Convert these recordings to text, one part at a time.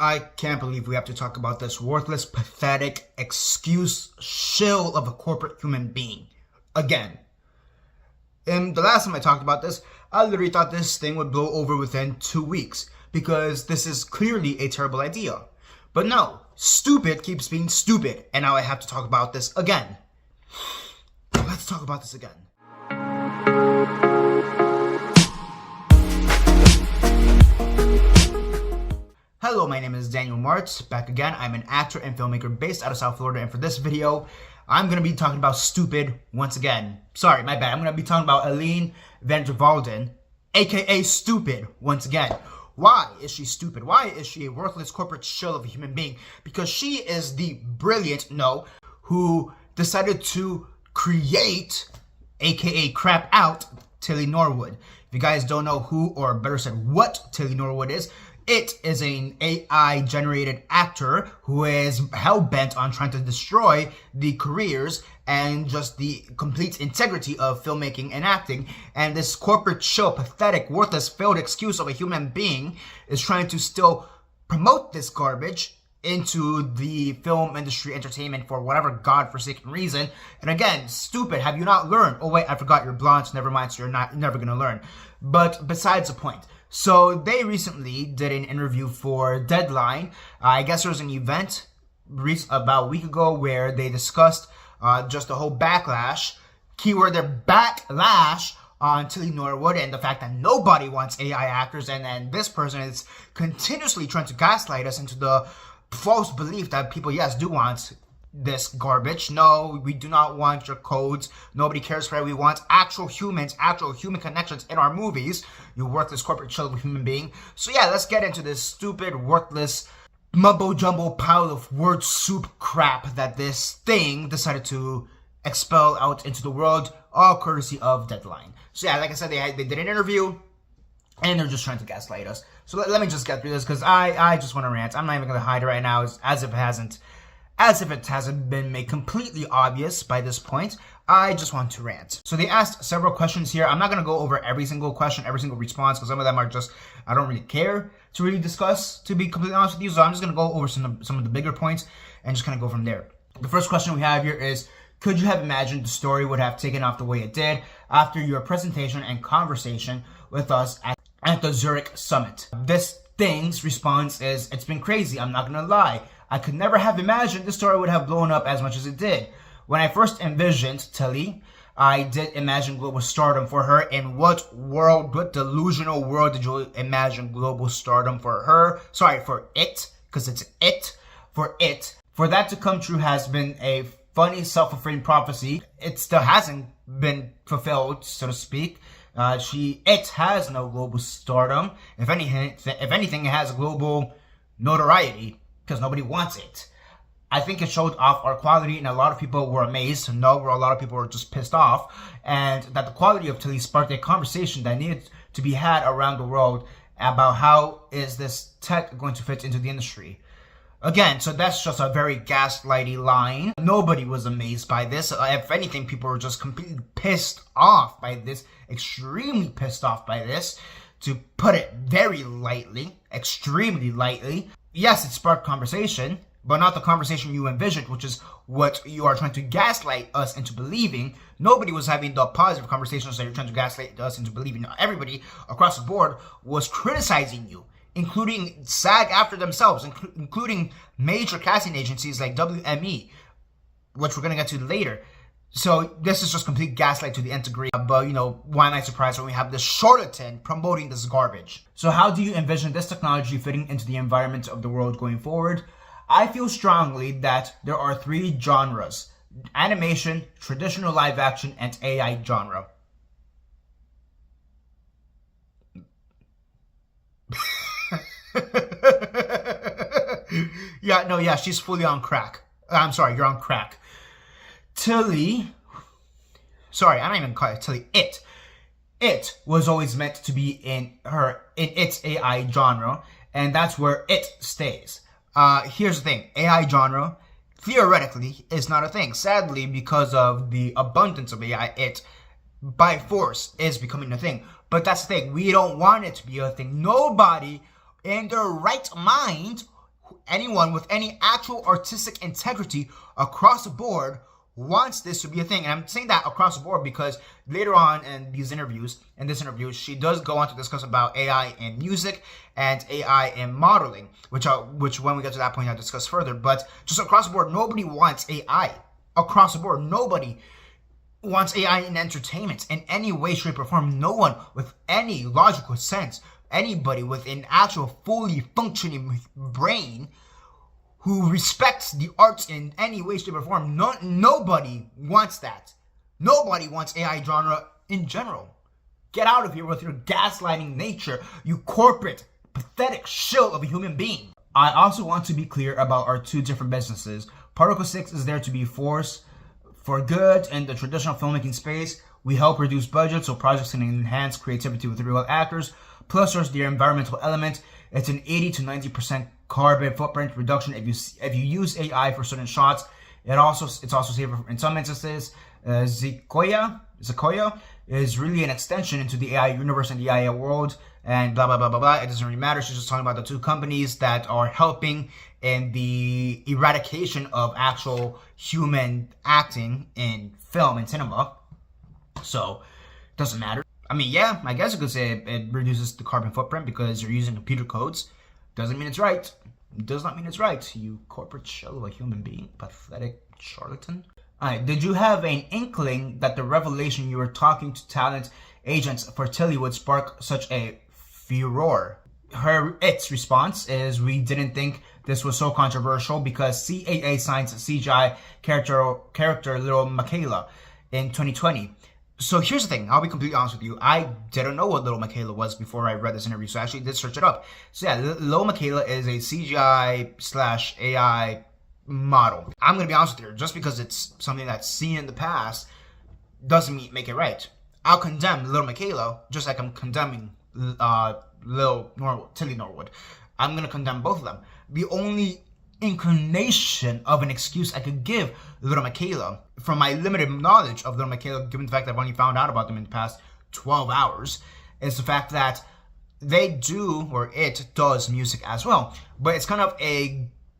I can't believe we have to talk about this worthless, pathetic, excuse shill of a corporate human being. Again. And the last time I talked about this, I literally thought this thing would blow over within 2 weeks. Because this is clearly a terrible idea. But no, stupid keeps being stupid. And now I have to talk about this again. Let's talk about this again. Hello, my name is Daniel Mart. Back again. I'm an actor and filmmaker based out of South Florida, and for this video, I'm going to be talking about stupid once again. Sorry, my bad. I'm going to be talking about Eline Velden, aka stupid, once again. Why is she stupid? Why is she a worthless corporate shill of a human being? Because she is the brilliant, who decided to create, aka crap out, Tilly Norwood. If you guys don't know who, or better said, what Tilly Norwood is, it is an AI-generated actor who is hell-bent on trying to destroy the careers and just the complete integrity of filmmaking and acting. And this corporate shill, pathetic, worthless, failed excuse of a human being is trying to still promote this garbage into the film industry, entertainment, for whatever godforsaken reason. And again, stupid. Have you not learned? Oh wait, I forgot you're blonde, so never mind, so you're never gonna learn. But besides the point. So they recently did an interview for Deadline. I guess there was an event about a week ago where they discussed just the whole backlash, keyword there, backlash, on Tilly Norwood and the fact that nobody wants AI actors, and then this person is continuously trying to gaslight us into the false belief that people, yes, do want this garbage. No, we do not want your codes. Nobody cares for it. We want actual humans, actual human connections in our movies. You worthless corporate shill of a human being. So yeah, let's get into this stupid, worthless, mumbo-jumbo pile of word soup crap that this thing decided to expel out into the world, all courtesy of Deadline. So yeah, like I said, they did an interview, and they're just trying to gaslight us. So let me just get through this, because I just want to rant. I'm not even going to hide it right now, as if it hasn't been made completely obvious by this point. I just want to rant. So they asked several questions here. I'm not going to go over every single question, every single response, because some of them are just, I don't really care to really discuss, to be completely honest with you. So I'm just going to go over some of the bigger points and just kind of go from there. The first question we have here is, could you have imagined the story would have taken off the way it did after your presentation and conversation with us at the Zurich Summit? This thing's response is, it's been crazy, I'm not going to lie. I could never have imagined this story would have blown up as much as it did. When I first envisioned Tilly, I did imagine global stardom for her. In what delusional world did you imagine global stardom for her? Sorry, for it, because it's it. For it. For that to come true has been a funny self-fulfilling prophecy. It still hasn't been fulfilled, so to speak. It has no global stardom. If anything, it has global notoriety, because nobody wants it. I think it showed off our quality, and a lot of people were amazed to know where a lot of people were just pissed off, and that the quality of Tilly sparked a conversation that needed to be had around the world about how is this tech going to fit into the industry. Again, so that's just a very gaslighty line. Nobody was amazed by this. If anything, people were just completely pissed off by this, extremely pissed off by this, to put it very lightly, extremely lightly. Yes, it sparked conversation, but not the conversation you envisioned, which is what you are trying to gaslight us into believing. Nobody was having the positive conversations that you're trying to gaslight us into believing. Everybody across the board was criticizing you, including SAG-AFTRA themselves, including major casting agencies like WME, which we're going to get to later. So this is just complete gaslight to the nth degree. But, why am I surprised when we have this charlatan promoting this garbage? So how do you envision this technology fitting into the environment of the world going forward? I feel strongly that there are 3 genres: animation, traditional live action, and AI genre. Yeah, she's fully on crack. I'm sorry, you're on crack. Tilly, sorry, I'm not even calling it Tilly, it was always meant to be in its AI genre, and that's where it stays. Here's the thing, AI genre, theoretically, is not a thing. Sadly, because of the abundance of AI, it, by force, is becoming a thing. But that's the thing, we don't want it to be a thing. Nobody in their right mind anyone with any actual artistic integrity across the board wants this to be a thing. And I'm saying that across the board because later on in this interview, she does go on to discuss about AI in music and AI in modeling, which when we get to that point I'll discuss further. But just across the board, nobody wants AI. Across the board, nobody wants AI in entertainment in any way, shape, or form. No one with any logical sense, anybody with an actual fully functioning brain who respects the arts in any way, shape, or form, nobody wants that. Nobody wants AI genre in general. Get out of here with your gaslighting nature, you corporate, pathetic shill of a human being. I also want to be clear about our two different businesses. Particle 6 is there to be a force for good in the traditional filmmaking space. We help reduce budgets so projects can enhance creativity with real actors. Plus, there's the environmental element. It's an 80 to 90% carbon footprint reduction if you use AI for certain shots. It's also safer in some instances. Sequoia is really an extension into the AI universe and the AI world, and blah blah blah blah blah. It doesn't really matter. She's just talking about the two companies that are helping in the eradication of actual human acting in film and cinema. So it doesn't matter. I mean, yeah, I guess you could say it reduces the carbon footprint because you're using computer codes. Doesn't mean it's right. Does not mean it's right. You corporate shell of a human being. Pathetic charlatan. Alright, did you have an inkling that the revelation you were talking to talent agents for Tilly would spark such a furor? Its response is, we didn't think this was so controversial because CAA signs CGI character Little Michaela in 2020. So here's the thing, I'll be completely honest with you. I didn't know what Little Michaela was before I read this interview, so I actually did search it up. So yeah, Little Michaela is a CGI/AI model. I'm going to be honest with you, just because it's something that's seen in the past doesn't make it right. I'll condemn Little Michaela just like I'm condemning Tilly Norwood. I'm going to condemn both of them. The only inclination of an excuse I could give Little Michaela, from my limited knowledge of Little Michaela, given the fact that I've only found out about them in the past 12 hours, is the fact that it does music as well. But it's kind of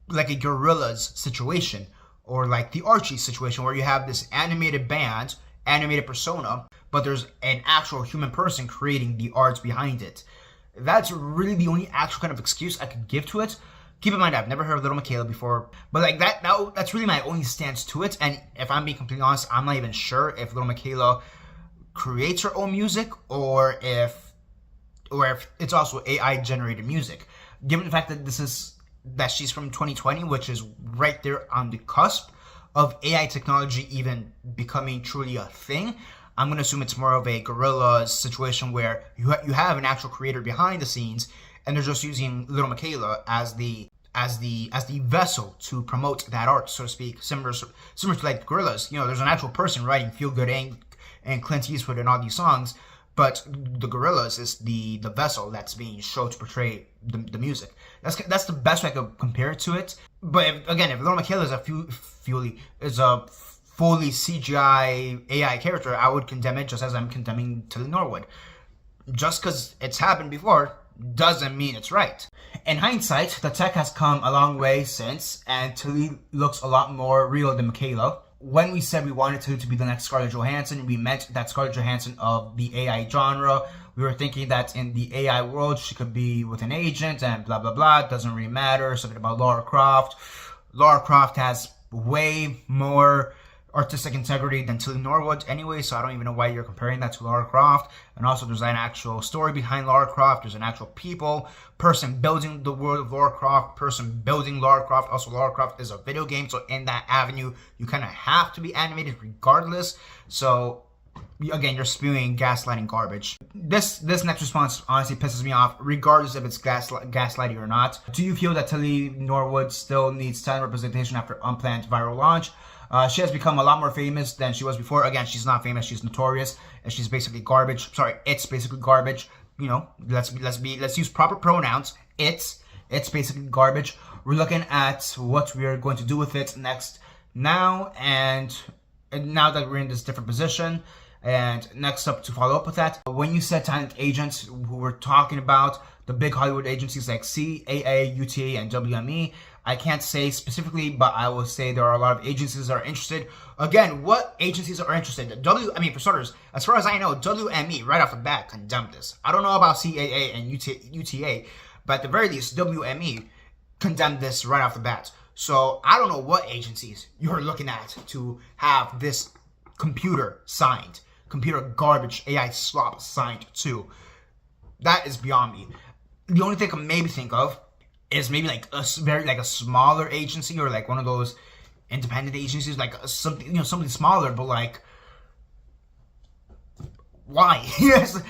like a Gorillaz situation, or like the Archie situation, where you have this animated band, animated persona, but there's an actual human person creating the arts behind it. That's really the only actual kind of excuse I could give to it. Keep in mind, I've never heard of Little Michaela before, but like that's really my only stance to it. And if I'm being completely honest, I'm not even sure if Little Michaela creates her own music or if it's also AI generated music. Given the fact that she's from 2020, which is right there on the cusp of AI technology even becoming truly a thing, I'm going to assume it's more of a Gorillaz situation where you have an actual creator behind the scenes, and they're just using Little Michaela as the vessel to promote that art, so to speak, similar to like Gorillaz. You know, there's an actual person writing Feel Good and Clint Eastwood and all these songs, but the Gorillaz is the vessel that's being shown to portray the music. That's the best way I could compare it to it. But if Little Michaela is a fully CGI AI character, I would condemn it just as I'm condemning Tilly Norwood. Just because it's happened before doesn't mean it's right. In hindsight, the tech has come a long way since, and Tilly looks a lot more real than Michaela. When we said we wanted Tilly to be the next Scarlett Johansson, we meant that Scarlett Johansson of the AI genre. We were thinking that in the AI world, she could be with an agent and blah, blah, blah. It doesn't really matter. Something about Lara Croft. Lara Croft has way more artistic integrity than Tilly Norwood anyway, so I don't even know why you're comparing that to Lara Croft. And also, there's an actual story behind Lara Croft. There's an actual person building the world of Lara Croft, person building Lara Croft. Also, Lara Croft is a video game, so in that avenue, you kind of have to be animated regardless. So again, you're spewing gaslighting garbage. This next response honestly pisses me off, regardless if it's gaslighting or not. Do you feel that Tilly Norwood still needs talent representation after unplanned viral launch? She has become a lot more famous than she was before. Again, she's not famous, she's notorious, and she's basically garbage. Sorry, it's basically garbage. You know, let's use proper pronouns. It's basically garbage. We're looking at what we are going to do with it next now, and now that we're in this different position, And next up, to follow up with that, when you said talent agents, who we're talking about the big Hollywood agencies like CAA, UTA, and WME. I can't say specifically, but I will say there are a lot of agencies that are interested. Again, what agencies are interested? For starters, as far as I know, WME right off the bat condemned this. I don't know about CAA and UTA, but at the very least, WME condemned this right off the bat. So I don't know what agencies you're looking at to have this computer signed, computer garbage, AI slop signed to. That is beyond me. The only thing I can maybe think of is maybe like a smaller agency, or like one of those independent agencies, like something smaller, but like, why? Yes,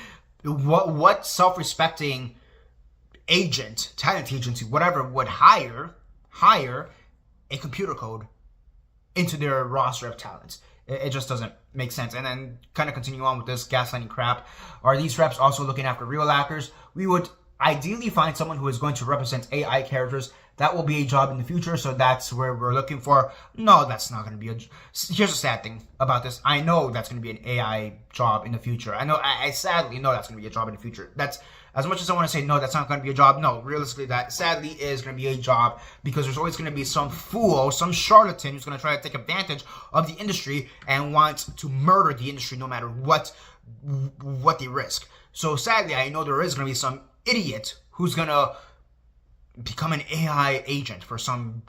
what self-respecting agent, talent agency, whatever, would hire a computer code into their roster of talents? It just doesn't make sense. And then kind of continue on with this gaslighting crap. Are these reps also looking after real actors? We would ideally find someone who is going to represent AI characters. That will be a job in the future, so that's where we're looking for. No, that's not going to be a... Here's the sad thing about this. I know that's going to be an AI job in the future. I sadly know that's going to be a job in the future. That's... As much as I want to say, no, that's not going to be a job, no, realistically, that sadly is going to be a job, because there's always going to be some fool, some charlatan who's going to try to take advantage of the industry and want to murder the industry no matter what they risk. So sadly, I know there is going to be some idiot who's going to become an AI agent for some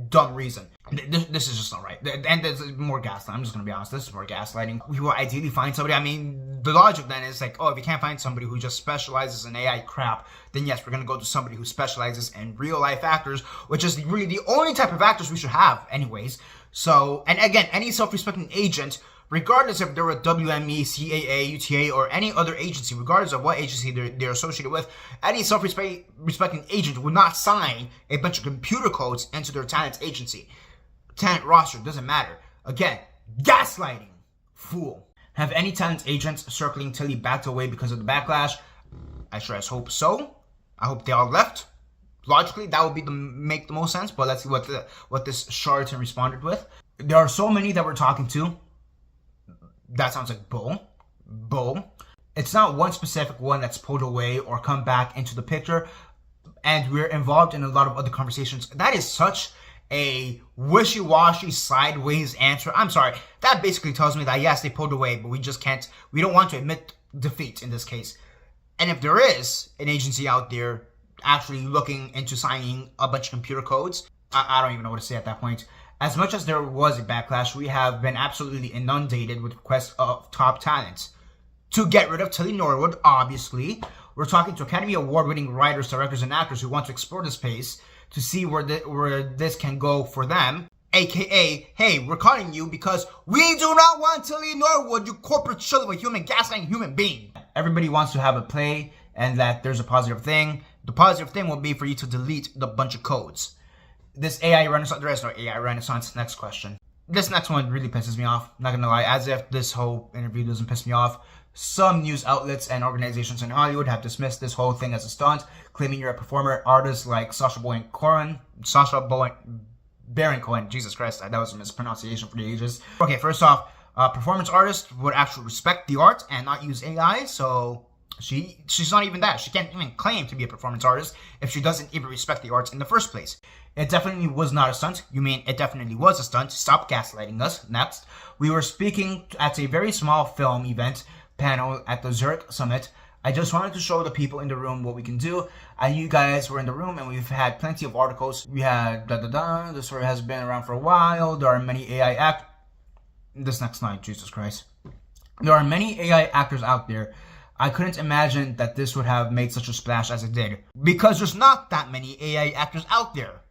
dumb reason. This is just not right. And there's more gaslighting. I'm just going to be honest. This is more gaslighting. We will ideally find somebody. The logic then is like, oh, if you can't find somebody who just specializes in AI crap, then yes, we're going to go to somebody who specializes in real life actors, which is really the only type of actors we should have anyways. So, and again, any self-respecting agent, regardless if they're a WME, CAA, UTA, or any other agency, regardless of what agency they're associated with, any self-respecting agent would not sign a bunch of computer codes into their talent agency. Talent roster, doesn't matter. Again, gaslighting. Fool. Have any talent agents circling Tilly backed away because of the backlash? I sure as hope so. I hope they all left. Logically, that would make the most sense, but let's see what this charlatan responded with. There are so many that we're talking to. That sounds like bull. It's not one specific one that's pulled away or come back into the picture, and we're involved in a lot of other conversations. That is such a wishy-washy, sideways answer. I'm sorry. That basically tells me that yes, they pulled away, but we don't want to admit defeat in this case. And if there is an agency out there actually looking into signing a bunch of computer codes, I don't even know what to say at that point. As much as there was a backlash, we have been absolutely inundated with requests of top talents to get rid of Tilly Norwood, obviously. We're talking to Academy Award-winning writers, directors, and actors who want to explore the space to see where this can go for them. AKA, hey, we're calling you because we do not want Tilly Norwood, you corporate shell of a human, gaslighting human being. Everybody wants to have a play and that there's a positive thing. The positive thing will be for you to delete the bunch of codes. This AI renaissance, there is no AI renaissance. Next question. This next one really pisses me off, not gonna lie, as if this whole interview doesn't piss me off. Some news outlets and organizations in Hollywood have dismissed this whole thing as a stunt, claiming you're a performer. Artists like Sacha Baron Cohen, Jesus Christ, that was a mispronunciation for the ages. Okay, first off, performance artists would actually respect the art and not use AI, so she's not even that. She can't even claim to be a performance artist if she doesn't even respect the arts in the first place. It definitely was not a stunt. You mean it definitely was a stunt. Stop gaslighting us. Next, we were speaking at a very small film event panel at the Zurich Summit. I just wanted to show the people in the room what we can do. And you guys were in the room, and we've had plenty of articles. We had this story has been around for a while. There are many AI this next slide, Jesus Christ. There are many AI actors out there. I couldn't imagine that this would have made such a splash as it did, because there's not that many AI actors out there.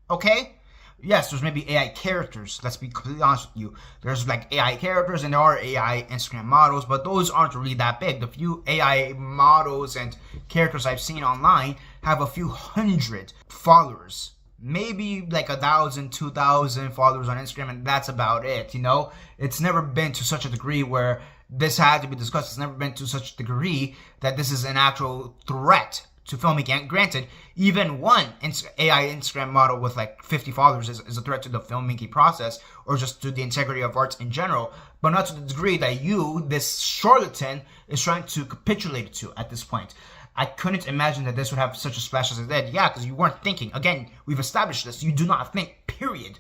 Okay? Yes, there's maybe AI characters. Let's be completely honest with you. There's like AI characters and there are AI Instagram models, but those aren't really that big. The few AI models and characters I've seen online have a few hundred followers. Maybe like 1,000, 2,000 followers on Instagram, and that's about it, you know? It's never been to such a degree where this had to be discussed. It's never been to such a degree that this is an actual threat to filmmaking. And granted, even one AI Instagram model with like 50 followers is a threat to the filmmaking process or just to the integrity of arts in general, but not to the degree that you, this charlatan, is trying to capitulate to at this point. I couldn't imagine that this would have such a splash as it did. Yeah, because you weren't thinking. Again, we've established this. You do not think, period.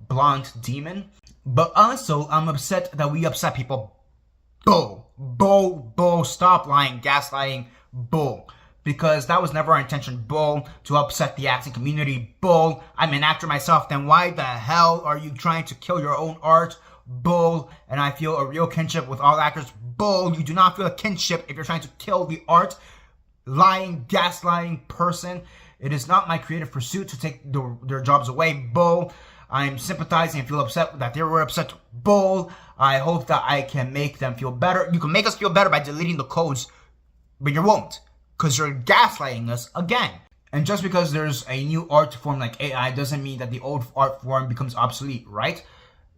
Blonde demon. But also, I'm upset that we upset people. Bull. Stop lying, gaslighting. Bull. Because that was never our intention. Bull. To upset the acting community. Bull. I'm an actor myself. Then why the hell are you trying to kill your own art? Bull. And I feel a real kinship with all actors. Bull. You do not feel a kinship if you're trying to kill the art. Lying, gaslighting person. It is not my creative pursuit to take their jobs away. Bull. I'm sympathizing and feel upset that they were upset. Bull. I hope that I can make them feel better. You can make us feel better by deleting the codes, but you won't, because you're gaslighting us again. And just because there's a new art form like AI doesn't mean that the old art form becomes obsolete, right?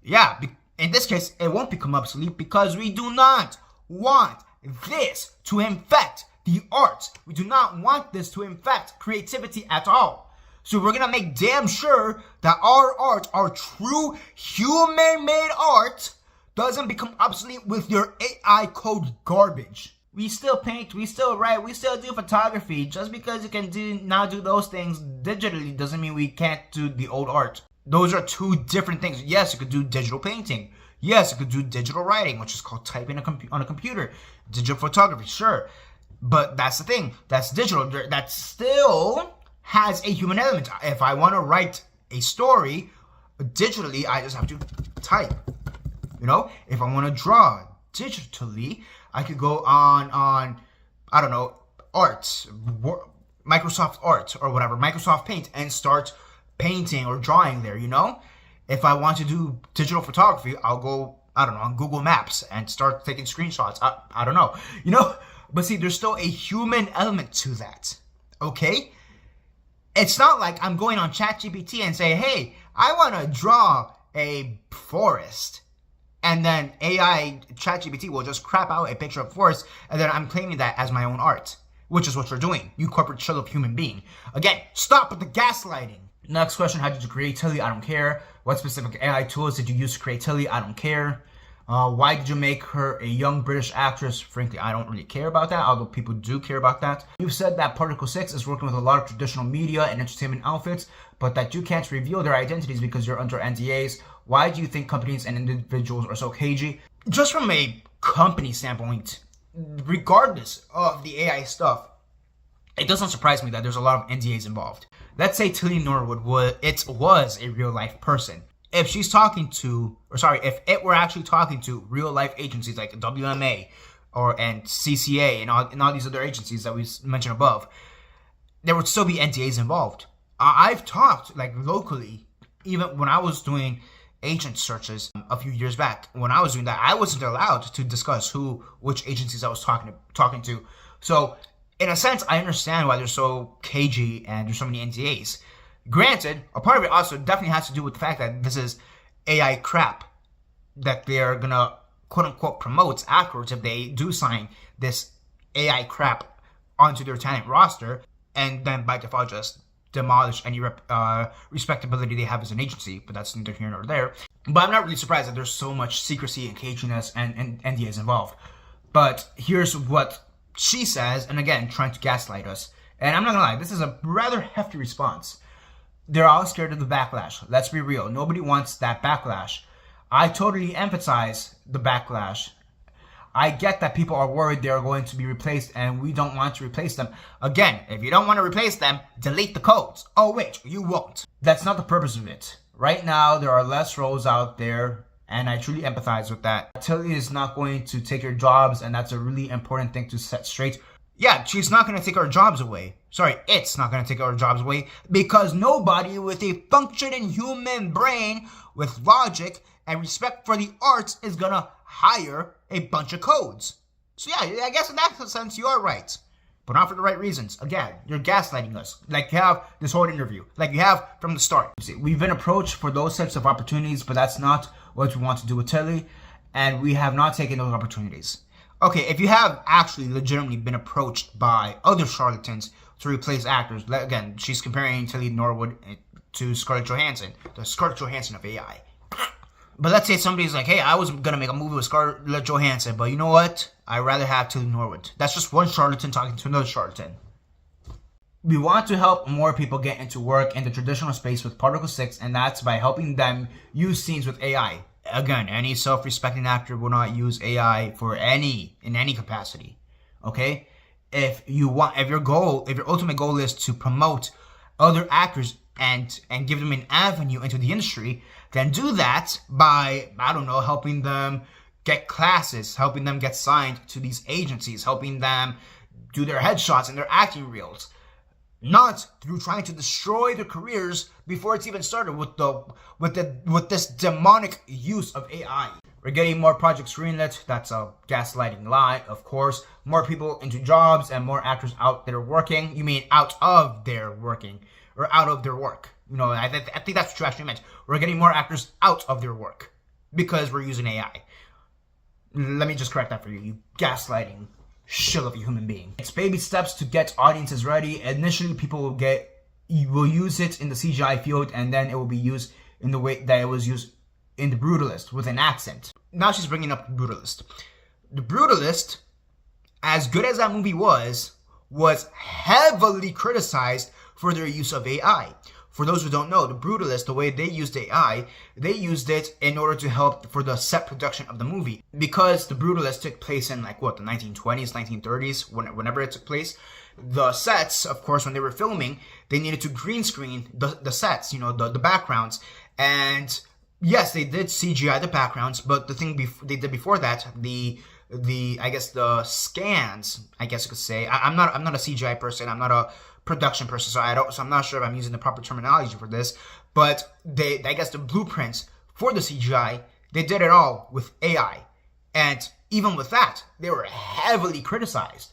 Yeah, in this case, it won't become obsolete because we do not want this to infect the arts. We do not want this to infect creativity at all. So we're gonna make damn sure that our art, our true human-made art, doesn't become obsolete with your AI code garbage. We still paint, we still write, we still do photography. Just because you can now do those things digitally doesn't mean we can't do the old art. Those are two different things. Yes, you could do digital painting. Yes, you could do digital writing, which is called typing on a computer. Digital photography, sure. But that's the thing. That's digital. That still has a human element. If I want to write a story digitally, I just have to type. You know, if I want to draw digitally, I could go on I don't know, Art, Microsoft Art or whatever, Microsoft Paint, and start painting or drawing there, you know? If I want to do digital photography, I'll go, I don't know, on Google Maps and start taking screenshots. I don't know, you know? But see, there's still a human element to that, okay? It's not like I'm going on ChatGPT and say, hey, I want to draw a forest. And then AI ChatGPT will just crap out a picture of forest, and then I'm claiming that as my own art, which is what you're doing, you corporate shell of human being. Again, stop with the gaslighting. Next question, how did you create Tilly? I don't care. What specific AI tools did you use to create Tilly? I don't care. Why did you make her a young British actress? Frankly, I don't really care about that, although people do care about that. You've said that Particle 6 is working with a lot of traditional media and entertainment outfits, but that you can't reveal their identities because you're under NDAs. Why do you think companies and individuals are so cagey? Just from a company standpoint, regardless of the AI stuff, it doesn't surprise me that there's a lot of NDAs involved. Let's say Tilly Norwood was a real life person. If she's talking to, if it were actually talking to real life agencies like WMA and CCA and all these other agencies that we mentioned above, there would still be NDAs involved. I've talked like locally, even when I was doing agent searches a few years back. When I was doing that, I wasn't allowed to discuss which agencies I was talking to. So in a sense, I understand why they're so cagey and there's so many NDAs. Granted, a part of it also definitely has to do with the fact that this is AI crap that they're gonna quote-unquote promote afterwards if they do sign this AI crap onto their talent roster, and then by default just demolish any respectability they have as an agency, but that's neither here nor there. But I'm not really surprised that there's so much secrecy and caginess and NDAs involved. But here's what she says, and again, trying to gaslight us. And I'm not gonna lie, this is a rather hefty response. They're all scared of the backlash. Let's be real. Nobody wants that backlash. I totally empathize the backlash. I get that people are worried they're going to be replaced and we don't want to replace them. Again, if you don't want to replace them, delete the codes. Oh wait, you won't. That's not the purpose of it. Right now, there are less roles out there and I truly empathize with that. Tilly is not going to take your jobs, and that's a really important thing to set straight. Yeah, she's not going to take our jobs away. Sorry, it's not going to take our jobs away because nobody with a functioning human brain with logic and respect for the arts is going to hire a bunch of codes. So yeah, I guess in that sense you are right. But not for the right reasons. Again, you're gaslighting us. Like you have this whole interview. Like you have from the start. See, we've been approached for those types of opportunities, but that's not what we want to do with Tilly. And we have not taken those opportunities. Okay, if you have actually legitimately been approached by other charlatans to replace actors. Again, she's comparing Tilly Norwood to Scarlett Johansson, the Scarlett Johansson of AI. But let's say somebody's like, hey, I was gonna make a movie with Scarlett Johansson, but you know what? I'd rather have Tilly Norwood. That's just one charlatan talking to another charlatan. We want to help more people get into work in the traditional space with Particle 6, and that's by helping them use scenes with AI. Again, any self-respecting actor will not use AI in any capacity. Okay? If your ultimate goal is to promote other actors and give them an avenue into the industry, then do that by, I don't know, helping them get classes, helping them get signed to these agencies, helping them do their headshots and their acting reels. Not through trying to destroy their careers before it's even started with this demonic use of AI. We're getting more projects greenlit. That's a gaslighting lie, of course. More people into jobs and more actors out there working. You mean out of their working or out of their work? You know, I think that's what you actually meant. We're getting more actors out of their work because we're using AI. Let me just correct that for you. You gaslighting shill of a human being. It's baby steps to get audiences ready. Initially, people will use it in the CGI field, and then it will be used in the way that it was used in The Brutalist with an accent. Now she's bringing up The Brutalist. The Brutalist, as good as that movie was heavily criticized for their use of AI. For those who don't know, The Brutalist, the way they used AI, they used it in order to help for the set production of the movie. Because The Brutalist took place in, like, what, the 1920s, 1930s, whenever it took place, the sets, of course, when they were filming, they needed to green screen the sets, you know, the backgrounds. And yes, they did CGI the backgrounds, but the thing they did before that, I guess the scans, I guess you could say. I'm not a CGI person. I'm not a production person, so I'm not sure if I'm using the proper terminology for this. But I guess the blueprints for the CGI, they did it all with AI, and even with that, they were heavily criticized.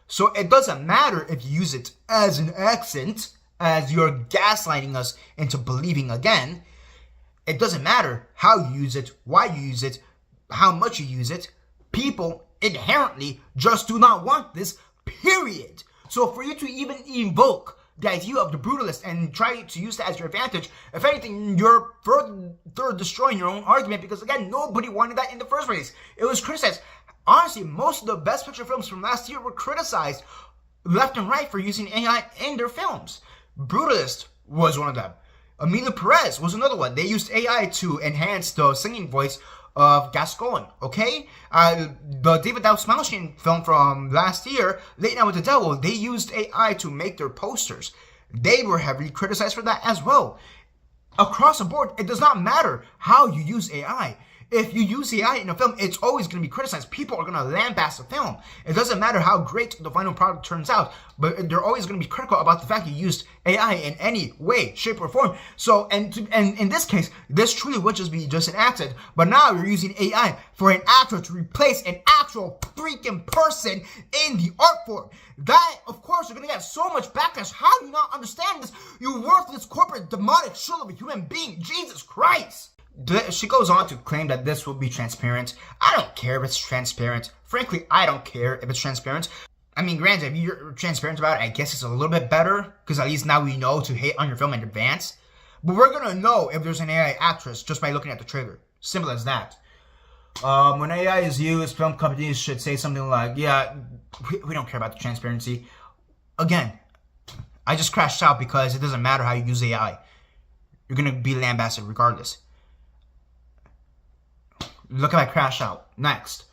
So it doesn't matter if you use it as an accent, as you're gaslighting us into believing again. It doesn't matter how you use it, why you use it, how much you use it. People inherently just do not want this, period. So for you to even invoke the idea of The Brutalist and try to use that as your advantage, if anything, you're further destroying your own argument, because again, nobody wanted that in the first place. It was criticized. Honestly, most of the Best Picture films from last year were criticized left and right for using AI in their films. Brutalist was one of them. Emilia Perez was another one. They used AI to enhance the singing voice of Gascoigne, okay? The David Dastmalchian film from last year, Late Night with the Devil, they used AI to make their posters. They were heavily criticized for that as well. Across the board, it does not matter how you use AI. If you use AI in a film, it's always going to be criticized. People are going to lambast the film. It doesn't matter how great the final product turns out, but they're always going to be critical about the fact you used AI in any way, shape, or form. So, and in this case, this truly would just be an accent, but now you're using AI for an actor to replace an actual freaking person in the art form. That, of course, you're going to get so much backlash. How do you not understand this? You worthless corporate demonic shell of a human being. Jesus Christ. She goes on to claim that this will be transparent. I don't care if it's transparent. Frankly, I don't care if it's transparent. I mean, granted, if you're transparent about it, I guess it's a little bit better, because at least now we know to hate on your film in advance. But we're going to know if there's an AI actress just by looking at the trailer. Simple as that. When AI is used, film companies should say something like, yeah, we don't care about the transparency. Again, I just crashed out because it doesn't matter how you use AI. You're going to be lambasted regardless. Look at my crash out. Next.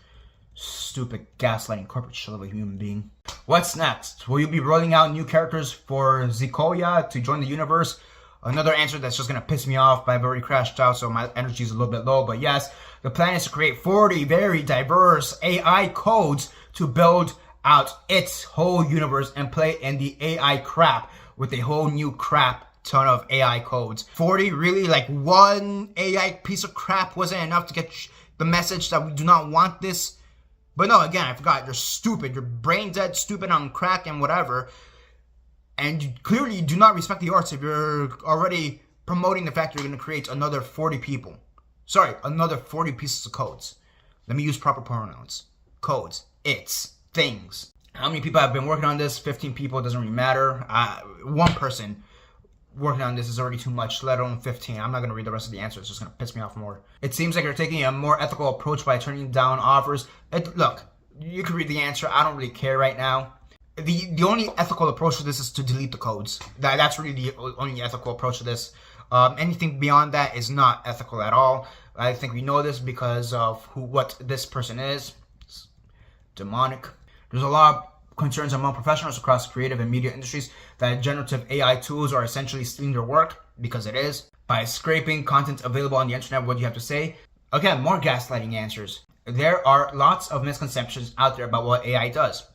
Stupid gaslighting corporate shell of a human being. What's next? Will you be rolling out new characters for Zikoya to join the universe? Another answer that's just going to piss me off, but I've already crashed out, so my energy is a little bit low. But yes, the plan is to create 40 very diverse AI codes to build out its whole universe and play in the AI crap with a whole new crap ton of AI codes. 40? Really? Like one AI piece of crap wasn't enough to get the message that we do not want this? But no, again, I forgot. You're stupid. You're brain dead, stupid, on crack, and whatever. And you clearly do not respect the arts if you're already promoting the fact you're going to create another 40 people. Sorry, another 40 pieces of codes. Let me use proper pronouns. Codes. It's. Things. How many people have been working on this? 15 people, doesn't really matter. One person working on this is already too much, let alone 15. I'm not going to read the rest of the answer. It's just going to piss me off more. It seems like you're taking a more ethical approach by turning down offers. Look, you can read the answer. I don't really care right now. The only ethical approach to this is to delete the codes. That's really the only ethical approach to this. Anything beyond that is not ethical at all. I think we know this because of what this person is. It's demonic. There's a lot of concerns among professionals across creative and media industries that generative AI tools are essentially stealing their work, because it is. By scraping content available on the internet, what do you have to say? Again, more gaslighting answers. There are lots of misconceptions out there about what AI does.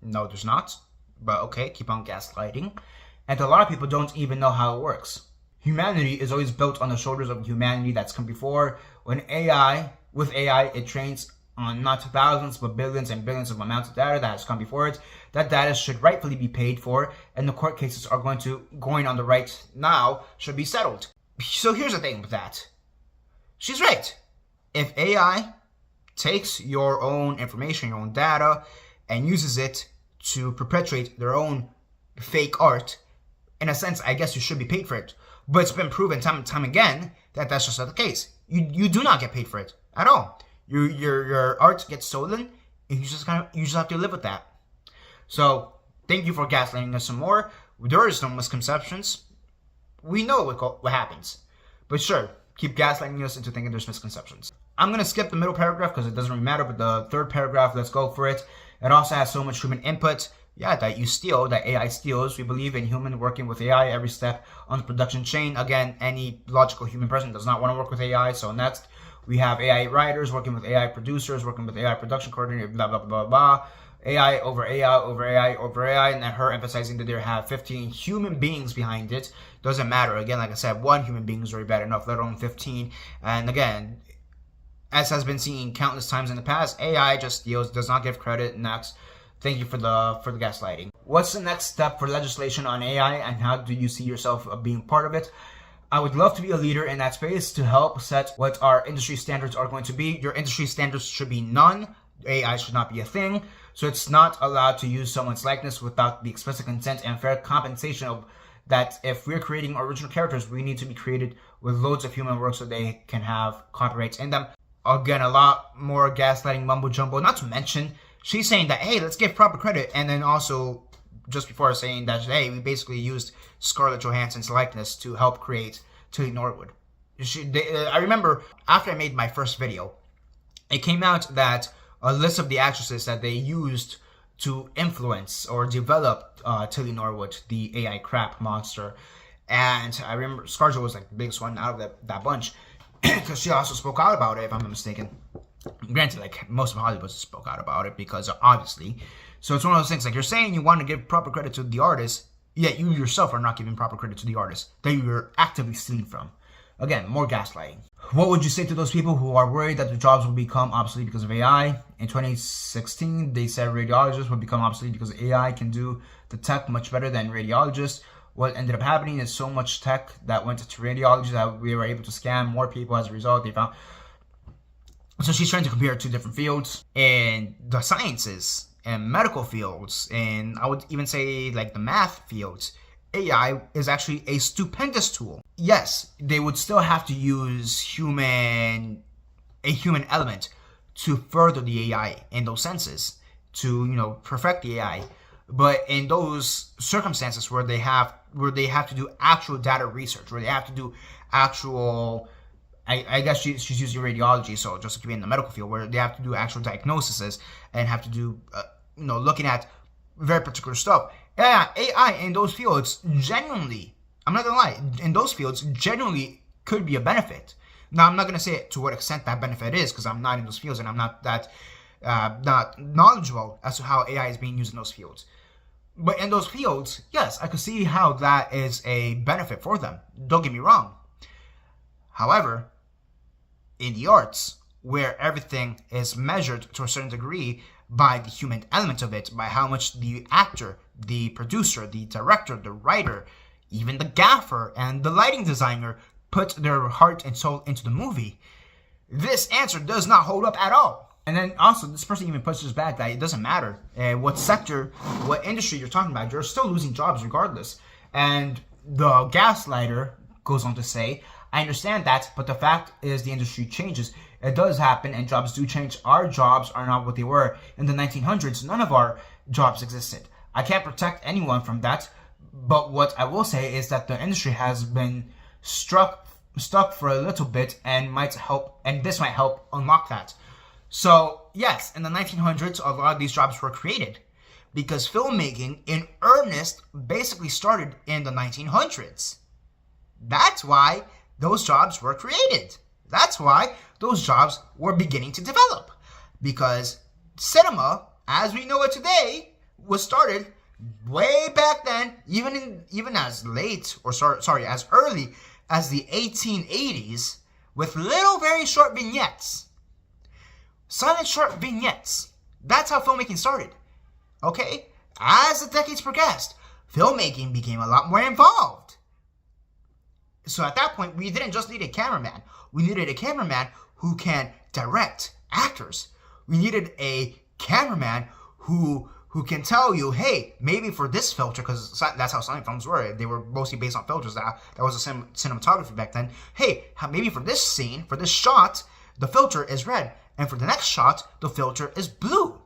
No, there's not. But okay, keep on gaslighting. And a lot of people don't even know how it works. Humanity is always built on the shoulders of humanity that's come before. With AI, it trains on not thousands, but billions and billions of amounts of data that has come before it. That data should rightfully be paid for, and the court cases are going on the right now should be settled. So here's the thing with that. She's right. If AI takes your own information, your own data, and uses it to perpetuate their own fake art, in a sense, I guess you should be paid for it. But it's been proven time and time again that that's just not the case. You do not get paid for it at all. Your art gets stolen, and you just have to live with that. So thank you for gaslighting us some more. There is no misconceptions. We know what happens. But sure, keep gaslighting us into thinking there's misconceptions. I'm going to skip the middle paragraph because it doesn't really matter, but the third paragraph, let's go for it. It also has so much human input. Yeah, that AI steals. We believe in human working with AI every step on the production chain. Again, any logical human person does not want to work with AI. So next, we have AI writers working with AI producers, working with AI production coordinator, blah, blah, blah, blah. AI over AI over AI over AI, and then her emphasizing that there have 15 human beings behind it. Doesn't matter. Again, like I said, one human being is already bad enough, let alone 15. And again, as has been seen countless times in the past, AI just steals, does not give credit. Next, thank you for the gaslighting. What's the next step for legislation on AI, and how do you see yourself being part of it? I would love to be a leader in that space to help set what our industry standards are going to be. Your industry standards should be none. AI should not be a thing. So it's not allowed to use someone's likeness without the explicit consent and fair compensation of that. If we're creating original characters, we need to be created with loads of human work so they can have copyrights in them. Again, a lot more gaslighting mumbo jumbo. Not to mention, she's saying that, hey, let's give proper credit. And then also, just before saying that, hey, we basically used Scarlett Johansson's likeness to help create Tilly Norwood. I remember after I made my first video, it came out that a list of the actresses that they used to influence or develop Tilly Norwood, the AI crap monster. And I remember Scarlett was like the biggest one out of that bunch, because she also spoke out about it, if I'm not mistaken. Granted, like most of Hollywood spoke out about it because obviously. So it's one of those things, like you're saying you want to give proper credit to the artist, yet you yourself are not giving proper credit to the artist that you're actively stealing from. Again, more gaslighting. What would you say to those people who are worried that their jobs will become obsolete because of AI? In 2016, they said radiologists would become obsolete because AI can do the tech much better than radiologists. What ended up happening is so much tech that went to radiology that we were able to scam more people as a result. They found. So she's trying to compare two different fields in the sciences and medical fields, and I would even say like the math fields. AI is actually a stupendous tool. Yes, they would still have to use a human element to further the AI in those senses, to perfect the AI. But in those circumstances where they have to do actual data research, where they have to do actual, I guess she's using radiology, so just to be in the medical field, where they have to do actual diagnoses and have to do, looking at very particular stuff. Yeah, AI in those fields genuinely, I'm not gonna lie, in those fields genuinely could be a benefit. Now, I'm not gonna say to what extent that benefit is, because I'm not in those fields and I'm not that not knowledgeable as to how AI is being used in those fields. But in those fields, yes, I could see how that is a benefit for them. Don't get me wrong. However, in the arts, where everything is measured to a certain degree by the human element of it, by how much the actor, the producer, the director, the writer, even the gaffer and the lighting designer put their heart and soul into the movie, this answer does not hold up at all. And then also, this person even pushes back that it doesn't matter what sector, what industry you're talking about, you're still losing jobs regardless. And the gaslighter goes on to say, I understand that, but the fact is the industry changes. It does happen and jobs do change. Our jobs are not what they were. In the 1900s, none of our jobs existed. I can't protect anyone from that, but what I will say is that the industry has been stuck for a little bit and might help, and this might help unlock that. So yes, in the 1900s, a lot of these jobs were created because filmmaking in earnest basically started in the 1900s. That's why those jobs were created. That's why those jobs were beginning to develop, because cinema, as we know it today, was started way back then, even as early as the 1880s, with little very short vignettes. Silent short vignettes. That's how filmmaking started. Okay? As the decades progressed, filmmaking became a lot more involved. So at that point, we didn't just need a cameraman. We needed a cameraman who can direct actors. We needed a cameraman who can tell you, hey, maybe for this filter, because that's how silent films were. They were mostly based on filters. That was a cinematography back then. Hey, maybe for this scene, for this shot, the filter is red. And for the next shot, the filter is blue.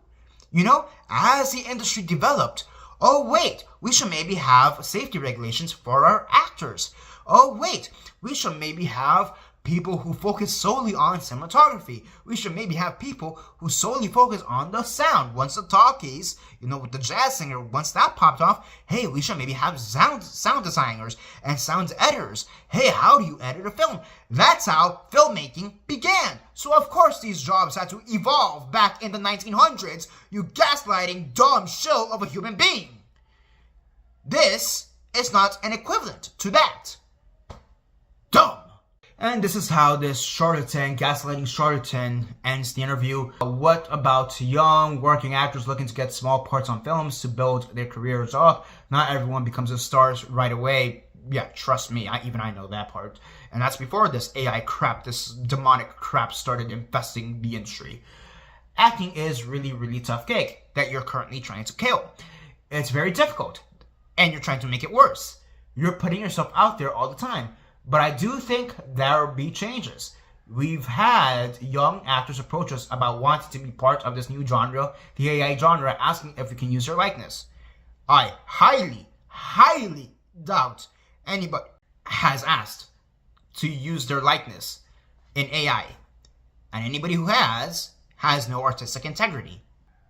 You know, as the industry developed, oh wait, we should maybe have safety regulations for our actors. Oh wait, we should maybe have people who focus solely on cinematography. We should maybe have people who solely focus on the sound. Once the talkies, with the jazz singer, once that popped off, hey, we should maybe have sound designers and sound editors. Hey, how do you edit a film? That's how filmmaking began. So of course these jobs had to evolve back in the 1900s, you gaslighting dumb shill of a human being. This is not an equivalent to that. Dumb. And this is how this charlatan, gaslighting charlatan, ends the interview. What about young working actors looking to get small parts on films to build their careers up? Not everyone becomes a star right away. Yeah, trust me, I know that part. And that's before this AI crap, this demonic crap started infesting the industry. Acting is really, really tough gig that you're currently trying to kill. It's very difficult, and you're trying to make it worse. You're putting yourself out there all the time. But I do think there will be changes. We've had young actors approach us about wanting to be part of this new genre, the AI genre, asking if we can use their likeness. I highly, highly doubt anybody has asked to use their likeness in AI. And anybody who has no artistic integrity.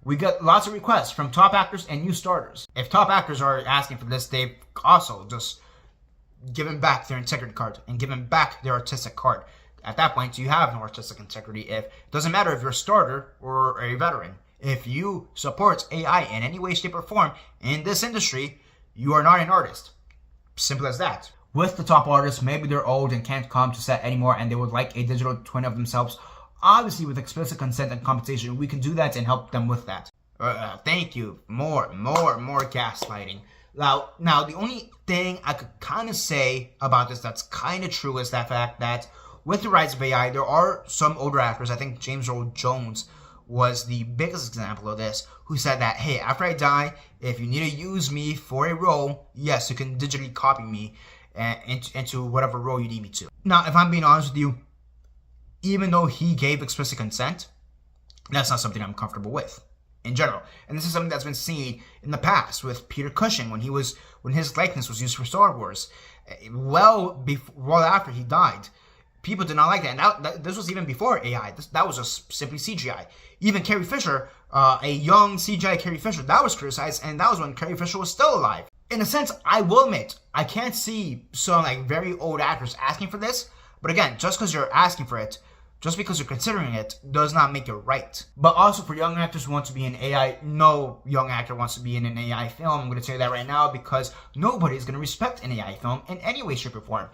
We get lots of requests from top actors and new starters. If top actors are asking for this, they've also just given back their integrity card and given back their artistic card. At that point, you have no artistic integrity. It doesn't matter if you're a starter or a veteran. If you support AI in any way, shape, or form in this industry, you are not an artist. Simple as that. With the top artists, maybe they're old and can't come to set anymore and they would like a digital twin of themselves. Obviously, with explicit consent and compensation, we can do that and help them with that. Thank you. More gaslighting. Now, the only thing I could kind of say about this that's kind of true is that fact that with the rise of AI, there are some older actors, I think James Earl Jones was the biggest example of this, who said that, hey, after I die, if you need to use me for a role, yes, you can digitally copy me into whatever role you need me to. Now, if I'm being honest with you, even though he gave explicit consent, that's not something I'm comfortable with in general. And this is something that's been seen in the past with Peter Cushing when his likeness was used for Star Wars, well after he died. People did not like that, and this was even before AI. That was just simply CGI. Even Carrie Fisher, a young CGI Carrie Fisher, that was criticized, and that was when Carrie Fisher was still alive. In a sense, I will admit, I can't see some very old actors asking for this, but again, just because you're asking for it, just because you're considering it, does not make it right. But also for young actors who want to be in AI, no young actor wants to be in an AI film. I'm going to tell you that right now because nobody is going to respect an AI film in any way, shape, or form.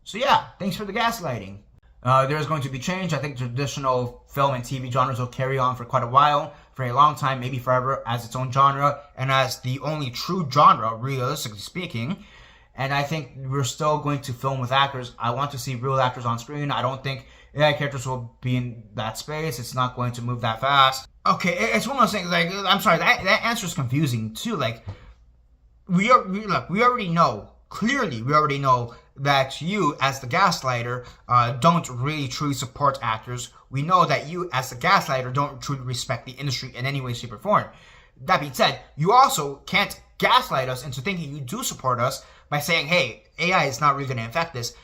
So yeah, thanks for the gaslighting. There's going to be change. I think traditional film and TV genres will carry on for quite a while, for a long time, maybe forever, as its own genre, and as the only true genre, realistically speaking. And I think we're still going to film with actors. I want to see real actors on screen. I don't think AI characters will be in that space. It's not going to move that fast. Okay, it's one of those things, like, I'm sorry, that answer is confusing too. Like, we already know, clearly we already know that you, as the gaslighter, don't really truly support actors. We know that you, as the gaslighter, don't truly respect the industry in any way, shape, or form. That being said, you also can't gaslight us into thinking you do support us by saying, hey, AI is not really going to infect this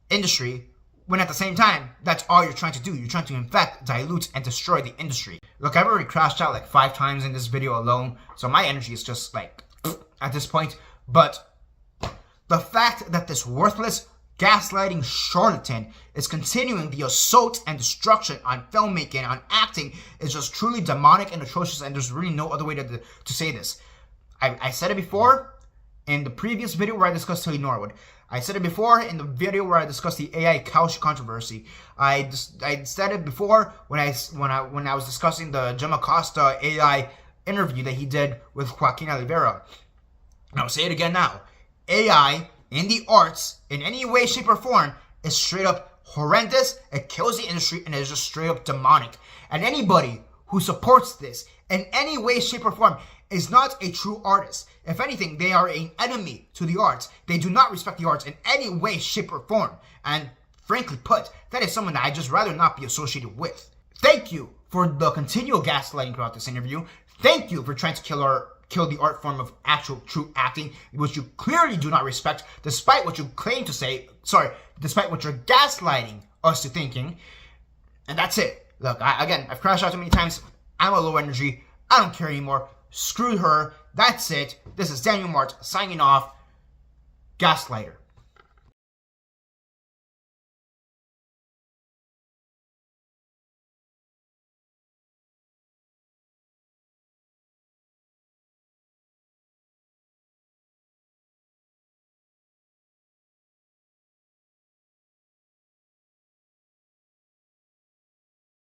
industry, when at the same time, that's all you're trying to do. You're trying to infect, dilute, and destroy the industry. Look, I've already crashed out like 5 times in this video alone, so my energy is just like, at this point. But the fact that this worthless, gaslighting charlatan is continuing the assault and destruction on filmmaking, on acting, is just truly demonic and atrocious, and there's really no other way to say this. I said it before in the previous video where I discussed Tilly Norwood. I said it before in the video where I discussed the AI couch controversy. I said it before when I was discussing the Gemma Costa AI interview that he did with Joaquin Oliveira. And I'll say it again now. AI in the arts, in any way, shape, or form, is straight up horrendous. It kills the industry, and it is just straight up demonic. And anybody who supports this in any way, shape, or form is not a true artist. If anything, they are an enemy to the arts. They do not respect the arts in any way, shape, or form. And frankly put, that is someone that I'd just rather not be associated with. Thank you for the continual gaslighting throughout this interview. Thank you for trying to kill the art form of actual true acting, which you clearly do not respect, despite what you claim to say, despite what you're gaslighting us to thinking. And that's it. Look, I've crashed out too many times. I'm a low energy. I don't care anymore. Screw her. That's it. This is Daniel Mart signing off. Gaslighter.